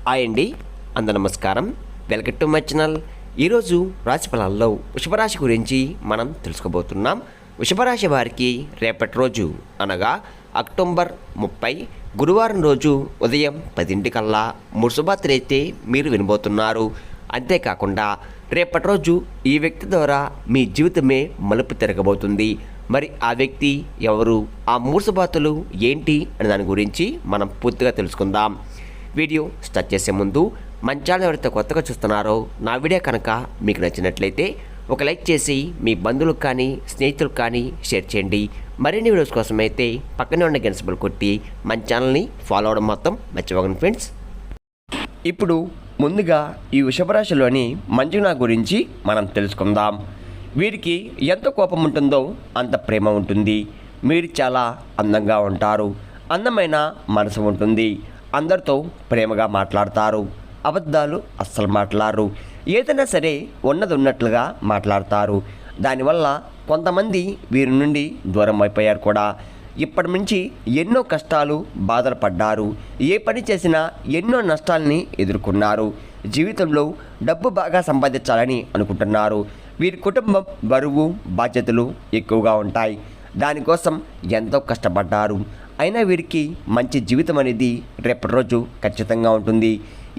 Hi అండి, అందరూ నమస్కారం. Welcome to my channel. ఈరోజు రాశి ఫలాల్లో వృషభరాశి గురించి మనం తెలుసుకోబోతున్నాం. వృషభరాశి వారికి రేపటి రోజు అనగా అక్టోబర్ 30 గురువారం రోజు ఉదయం 10 ముర్సుబాత్రి అయితే మీరు వినబోతున్నారు. అంతేకాకుండా రేపటి రోజు ఈ వ్యక్తి ద్వారా మీ జీవితమే మలుపు తిరగబోతుంది. మరి ఆ వ్యక్తి ఎవరు, ఆ మూర్సబాతులు ఏంటి అనే దాని గురించి మనం పూర్తిగా తెలుసుకుందాం. వీడియో స్టార్ట్ చేసే ముందు మన ఛానల్ ఎవరైతే కొత్తగా చూస్తున్నారో నా వీడియో కనుక మీకు నచ్చినట్లయితే ఒక లైక్ చేసి మీ బంధువులకు కానీ స్నేహితులకు కానీ షేర్ చేయండి. మరిన్ని వీడియోస్ కోసం అయితే పక్కనే ఉన్న గంట సింబల్ కొట్టి మన ఛానల్ని ఫాలో అవడం మొత్తం మర్చిపోకండి ఫ్రెండ్స్. ఇప్పుడు ముందుగా ఈ వృషభరాశిలోని మంజునా గురించి మనం తెలుసుకుందాం. వీరికి ఎంత కోపం ఉంటుందో అంత ప్రేమ ఉంటుంది. మీరు చాలా అందంగా ఉంటారు. అందమైన మనసు ఉంటుంది. అందరితో ప్రేమగా మాట్లాడతారు. అబద్ధాలు అస్సలు మాట్లాడరు. ఏదైనా సరే ఉన్నది ఉన్నట్లుగా మాట్లాడతారు. దానివల్ల కొంతమంది వీరి నుండి దూరం అయిపోయారు కూడా. ఇప్పటి నుంచి ఎన్నో కష్టాలు బాధలు పడ్డారు. ఏ పని చేసినా ఎన్నో నష్టాలని ఎదుర్కొన్నారు. జీవితంలో డబ్బు బాగా సంపాదించాలని అనుకుంటున్నారు. వీరి కుటుంబం బరువు బాధ్యతలు ఎక్కువగా ఉంటాయి. దానికోసం ఎంతో కష్టపడ్డారు. అయినా వీరికి మంచి జీవితం అనేది రేపటి రోజు ఖచ్చితంగా ఉంటుంది.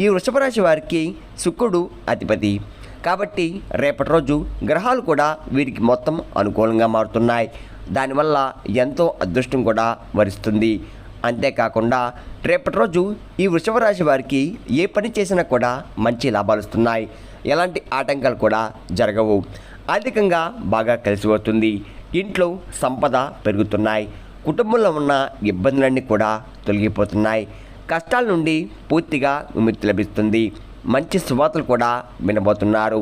ఈ వృషభరాశి వారికి శుక్రుడు అధిపతి కాబట్టి రేపటి రోజు గ్రహాలు కూడా వీరికి మొత్తం అనుకూలంగా మారుతున్నాయి. దానివల్ల ఎంతో అదృష్టం కూడా వరిస్తుంది. అంతేకాకుండా రేపటి రోజు ఈ వృషభరాశి వారికి ఏ పని చేసినా కూడా మంచి లాభాలు వస్తున్నాయి. ఎలాంటి ఆటంకాలు కూడా జరగవు. ఆర్థికంగా బాగా కలిసి వస్తుంది. ఇంట్లో సంపద పెరుగుతున్నాయి. కుటుంబంలో ఉన్న ఇబ్బందులన్నీ కూడా తొలగిపోతున్నాయి. కష్టాల నుండి పూర్తిగా విముక్తి లభిస్తుంది. మంచి శుభార్తలు కూడా వినబోతున్నారు.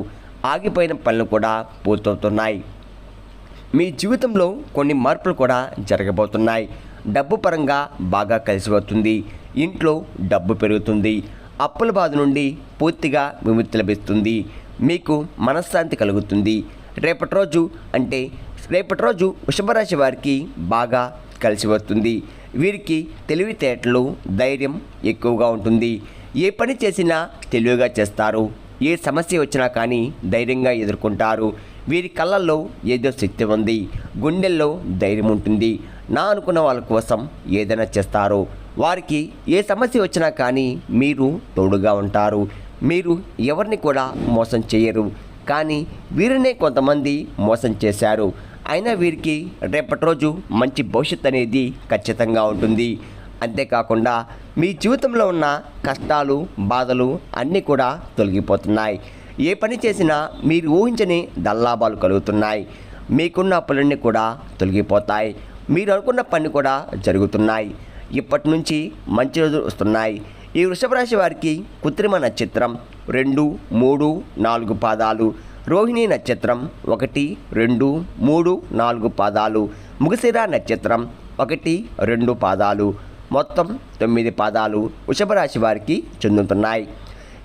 ఆగిపోయిన పనులు కూడా పూర్తవుతున్నాయి. మీ జీవితంలో కొన్ని మార్పులు కూడా జరగబోతున్నాయి. డబ్బు పరంగా బాగా కలిసి వస్తుంది. ఇంట్లో డబ్బు పెరుగుతుంది. అప్పుల బాధ నుండి పూర్తిగా విముక్తి లభిస్తుంది. మీకు మనశ్శాంతి కలుగుతుంది. రేపటి రోజు వృషభరాశి వారికి బాగా కలిసి వస్తుంది. వీరికి తెలివితేటలు ధైర్యం ఎక్కువగా ఉంటుంది. ఏ పని చేసినా తెలివిగా చేస్తారు. ఏ సమస్య వచ్చినా కానీ ధైర్యంగా ఎదుర్కొంటారు. వీరి కళ్ళల్లో ఏదో శక్తి ఉంది. గుండెల్లో ధైర్యం ఉంటుంది. నా అనుకున్న వాళ్ళ కోసం ఏదైనా చేస్తారు. వారికి ఏ సమస్య వచ్చినా కానీ మీరు తోడుగా ఉంటారు. మీరు ఎవరిని కూడా మోసం చేయరు. కానీ వీరినే కొంతమంది మోసం చేశారు. అయినా వీరికి రేపటి రోజు మంచి భవిష్యత్తు అనేది ఖచ్చితంగా ఉంటుంది. అంతేకాకుండా మీ జీవితంలో ఉన్న కష్టాలు బాధలు అన్నీ కూడా తొలగిపోతున్నాయి. ఏ పని చేసినా మీరు ఊహించని ధనలాభాలు కలుగుతున్నాయి. మీకున్న అప్పులన్నీ కూడా తొలగిపోతాయి. మీరు అనుకున్న పని కూడా జరుగుతున్నాయి. ఇప్పటి నుంచి మంచి రోజులు వస్తున్నాయి. ఈ వృషభరాశి వారికి కృత్రిమ నక్షత్రం 2, 3, 4 పాదాలు, రోహిణి నక్షత్రం 1, 2, 3, 4 పాదాలు, మృగశిర నక్షత్రం 1, 2 పాదాలు, మొత్తం 9 పాదాలు వృషభరాశి వారికి చెందుతున్నాయి.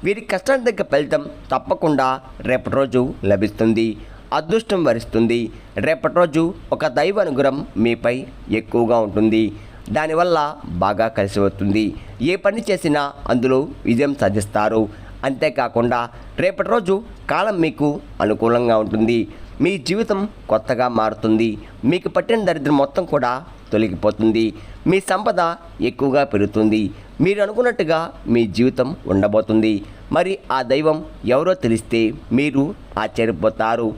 వీరి కష్టానికి తగ్గ ఫలితం తప్పకుండా రేపటి రోజు లభిస్తుంది. అదృష్టం వరిస్తుంది. రేపటి రోజు ఒక దైవ అనుగ్రహం మీపై ఎక్కువగా ఉంటుంది. దానివల్ల బాగా కలిసి వస్తుంది. ఏ పని చేసినా అందులో విజయం సాధిస్తారు. అంతేకాకుండా రేపటి రోజు కాలం మీకు అనుకూలంగా ఉంటుంది. మీ జీవితం కొత్తగా మారుతుంది. మీకు పట్టిన దరిద్రం మొత్తం కూడా తొలగిపోతుంది. మీ సంపద ఎక్కువగా పెరుగుతుంది. మీరు అనుకున్నట్టుగా మీ జీవితం ఉండబోతుంది. మరి ఆ దైవం ఎవరో తెలిస్తే మీరు ఆశ్చర్యపోతారు.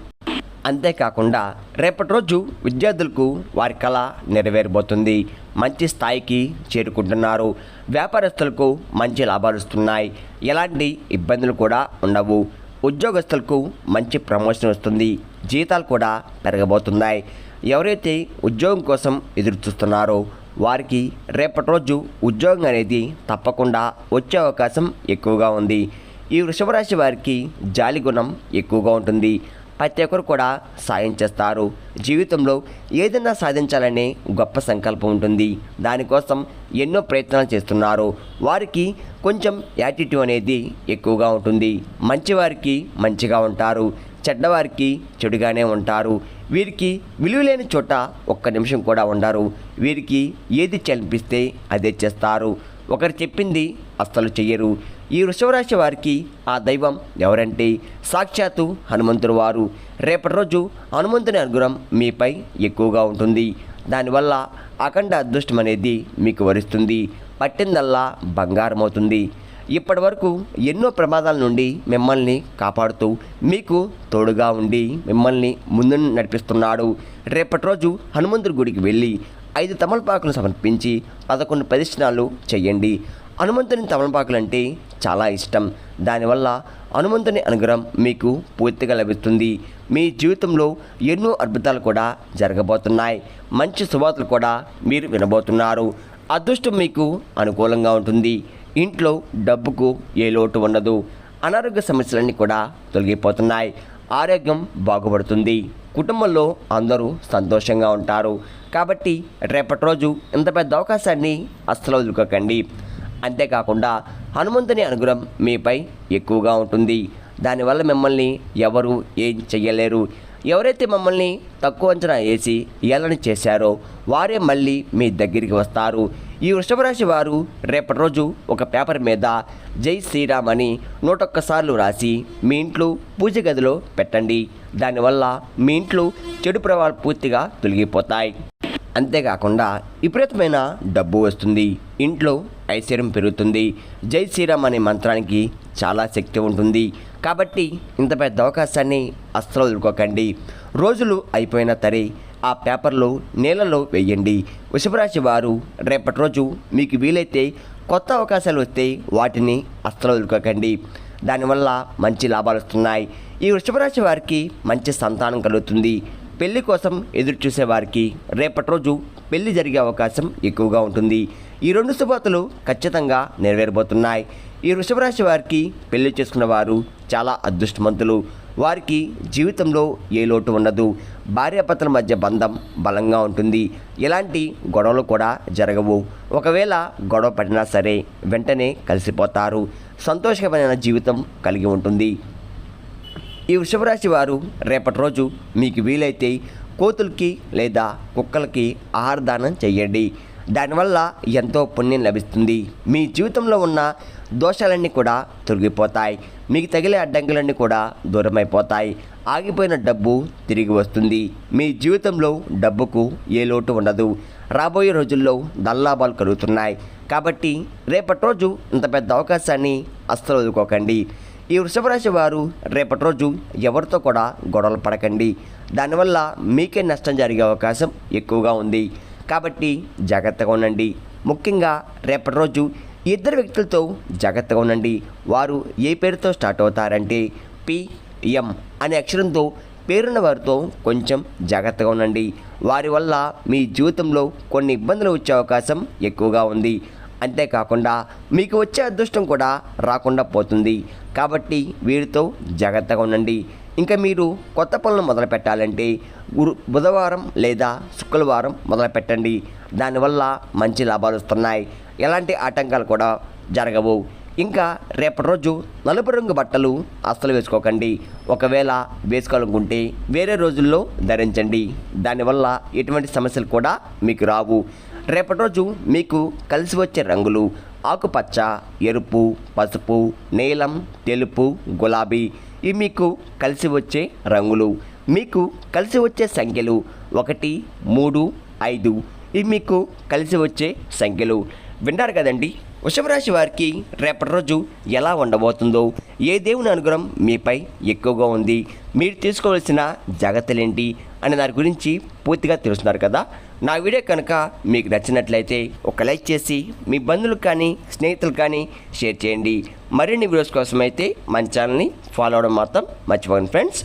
అంతేకాకుండా రేపటి రోజు విద్యార్థులకు వారి కళ నెరవేరబోతుంది. మంచి స్థాయికి చేరుకుంటున్నారు. వ్యాపారస్తులకు మంచి లాభాలు వస్తున్నాయి. ఎలాంటి ఇబ్బందులు కూడా ఉండవు. ఉద్యోగస్తులకు మంచి ప్రమోషన్ వస్తుంది. జీతాలు కూడా పెరగబోతున్నాయి. ఎవరైతే ఉద్యోగం కోసం ఎదురు చూస్తున్నారో వారికి రేపటి రోజు ఉద్యోగం అనేది తప్పకుండా వచ్చే అవకాశం ఎక్కువగా ఉంది. ఈ వృషభరాశి వారికి జాలి గుణం ఎక్కువగా ఉంటుంది. ప్రతి ఒక్కరు కూడా సాయం చేస్తారు. జీవితంలో ఏదైనా సాధించాలనే గొప్ప సంకల్పం ఉంటుంది. దానికోసం ఎన్నో ప్రయత్నాలు చేస్తున్నారు. వారికి కొంచెం యాటిట్యూడ్ అనేది ఎక్కువగా ఉంటుంది. మంచివారికి మంచిగా ఉంటారు. చెడ్డవారికి చెడుగానే ఉంటారు. వీరికి విలువలేని చోట ఒక్క నిమిషం కూడా ఉండరు. వీరికి ఏది చనిపిస్తే అదే చేస్తారు. ఒకరు చెప్పింది అస్సలు చెయ్యరు. ఈ వృషభ రాశి వారికి ఆ దైవం ఎవరంటే సాక్షాత్తు హనుమంతుడు వారు. రేపటి రోజు హనుమంతుని అనుగ్రహం మీపై ఎక్కువగా ఉంటుంది. దానివల్ల అఖండ అదృష్టం అనేది మీకు వరిస్తుంది. పట్టిందల్లా బంగారం అవుతుంది. ఇప్పటి వరకు ఎన్నో ప్రమాదాల నుండి మిమ్మల్ని కాపాడుతూ మీకు తోడుగా ఉండి మిమ్మల్ని ముందు నడిపిస్తున్నాడు. రేపటి రోజు హనుమంతుడి గుడికి వెళ్ళి 5 తమలపాకులు సమర్పించి 11 ప్రదక్షిణాలు చేయండి. హనుమంతుని తమలపాకులు అంటే చాలా ఇష్టం. దానివల్ల హనుమంతుని అనుగ్రహం మీకు పూర్తిగా లభిస్తుంది. మీ జీవితంలో ఎన్నో అద్భుతాలు కూడా జరగబోతున్నాయి. మంచి శుభవార్తలు కూడా మీరు వినబోతున్నారు. అదృష్టం మీకు అనుకూలంగా ఉంటుంది. ఇంట్లో డబ్బుకు ఏ లోటు ఉండదు. అనారోగ్య సమస్యలన్నీ కూడా తొలగిపోతున్నాయి. ఆరోగ్యం బాగుపడుతుంది. కుటుంబంలో అందరూ సంతోషంగా ఉంటారు. కాబట్టి రేపటి రోజు ఇంత పెద్ద అవకాశాన్ని అస్సలు వదులుకోకండి. అంతేకాకుండా హనుమంతుని అనుగ్రహం మీపై ఎక్కువగా ఉంటుంది. దానివల్ల మిమ్మల్ని ఎవరు ఏం చెయ్యలేరు. ఎవరైతే మమ్మల్ని తక్కువ అంచనా వేసి ఏళన చేశారో వారే మళ్ళీ మీ దగ్గరికి వస్తారు. ఈ వృషభ రాశి వారు రేపటి రోజు ఒక పేపర్ మీద జై శ్రీరామ్ అని 101 సార్లు రాసి మీ ఇంట్లో పూజ గదిలో పెట్టండి. దానివల్ల మీ ఇంట్లో చెడు ప్రభావాలు పూర్తిగా తొలగిపోతాయి. అంతేకాకుండా విపరీతమైన డబ్బు వస్తుంది. ఇంట్లో ఐశ్వర్యం పెరుగుతుంది. జై శ్రీరామ్ అనే మంత్రానికి చాలా శక్తి ఉంటుంది. కాబట్టి ఇంత పెద్ద అవకాశాన్ని అస్సలు వదులుకోకండి. రోజులు అయిపోయిన తరే ఆ పేపర్లో నీళ్ళలో వేయండి. వృషభరాశి వారు రేపటి రోజు మీకు వీలైతే కొత్త అవకాశాలు వస్తే వాటిని అస్సలు వదులుకోకండి. దానివల్ల మంచి లాభాలు వస్తున్నాయి. ఈ వృషభరాశి వారికి మంచి సంతానం కలుగుతుంది. పెళ్లి కోసం ఎదురు చూసేవారికి రేపటి రోజు పెళ్లి జరిగే అవకాశం ఎక్కువగా ఉంటుంది. ఈ 2 శుభవార్తలు ఖచ్చితంగా నెరవేరబోతున్నాయి. ఈ వృషభరాశి వారికి పెళ్లి చేసుకున్న వారు చాలా అదృష్టవంతులు. వారికి జీవితంలో ఏ లోటు ఉండదు. భార్యాభర్తల మధ్య బంధం బలంగా ఉంటుంది. ఎలాంటి గొడవలు కూడా జరగవు. ఒకవేళ గొడవ పడినా సరే వెంటనే కలిసిపోతారు. సంతోషకరమైన జీవితం కలిగి ఉంటుంది. ఈ వృషభరాశి వారు రేపటి రోజు మీకు వీలైతే కోతులకి లేదా కుక్కలకి ఆహార దానం చేయండి. దానివల్ల ఎంతో పుణ్యం లభిస్తుంది. మీ జీవితంలో ఉన్న దోషాలన్నీ కూడా తొలగిపోతాయి. మీకు తగిలే అడ్డంకులన్నీ కూడా దూరమైపోతాయి. ఆగిపోయిన డబ్బు తిరిగి వస్తుంది. మీ జీవితంలో డబ్బుకు ఏ లోటు ఉండదు. రాబోయే రోజుల్లో ధనలాభాలు కలుగుతున్నాయి. కాబట్టి రేపటి రోజు ఇంత పెద్ద అవకాశాన్ని అస్సలు వదులుకోకండి. ఈ వృషభరాశి వారు రేపటి రోజు ఎవరితో కూడా గొడవలు పడకండి. దానివల్ల మీకే నష్టం జరిగే అవకాశం ఎక్కువగా ఉంది. కాబట్టి జాగ్రత్తగా ఉండండి. ముఖ్యంగా రేపటి రోజు 2 వ్యక్తులతో జాగ్రత్తగా ఉండండి. వారు ఏ పేరుతో స్టార్ట్ అవుతారంటే PM అనే అక్షరంతో పేరున్న వారితో కొంచెం జాగ్రత్తగా ఉండండి. వారి వల్ల మీ జీవితంలో కొన్ని ఇబ్బందులు వచ్చే అవకాశం ఎక్కువగా ఉంది. అంతేకాకుండా మీకు వచ్చే అదృష్టం కూడా రాకుండా పోతుంది. కాబట్టి వీరితో జాగ్రత్తగా ఉండండి. ఇంకా మీరు కొత్త పనులు మొదలు పెట్టాలంటే బుధవారం లేదా శుక్రవారం మొదలు పెట్టండి. దానివల్ల మంచి లాభాలు వస్తున్నాయి. ఎలాంటి ఆటంకాలు కూడా జరగవు. ఇంకా రేపటి రోజు నలుపు రంగు బట్టలు అస్సలు వేసుకోకండి. ఒకవేళ వేసుకోవాలనుకుంటే వేరే రోజుల్లో ధరించండి. దానివల్ల ఎటువంటి సమస్యలు కూడా మీకు రావు. రేపటి రోజు మీకు కలిసి వచ్చే రంగులు ఆకుపచ్చ, ఎరుపు, పసుపు, నీలం, తెలుపు, గులాబీ. ఇవి మీకు కలిసి వచ్చే రంగులు. మీకు కలిసి వచ్చే సంఖ్యలు 1, 3, 5. ఇవి మీకు కలిసి వచ్చే సంఖ్యలు. వింటారు కదండి. వృషభరాశి వారికి రేపటి రోజు ఎలా ఉండబోతుందో, ఏ దేవుని అనుగ్రహం మీపై ఎక్కువగా ఉంది, మీరు తీసుకోవాల్సిన జాగ్రత్తలేంటి అనే దాని గురించి పూర్తిగా తెలుస్తున్నారు కదా. నా వీడియో కనుక మీకు నచ్చినట్లయితే ఒక లైక్ చేసి మీ బంధువులకు కానీ స్నేహితులకు కానీ షేర్ చేయండి. మరిన్ని వీడియోస్ కోసం అయితే మన ఛానల్ని ఫాలో అవ్వడం మాత్రం మర్చిపోకండి ఫ్రెండ్స్.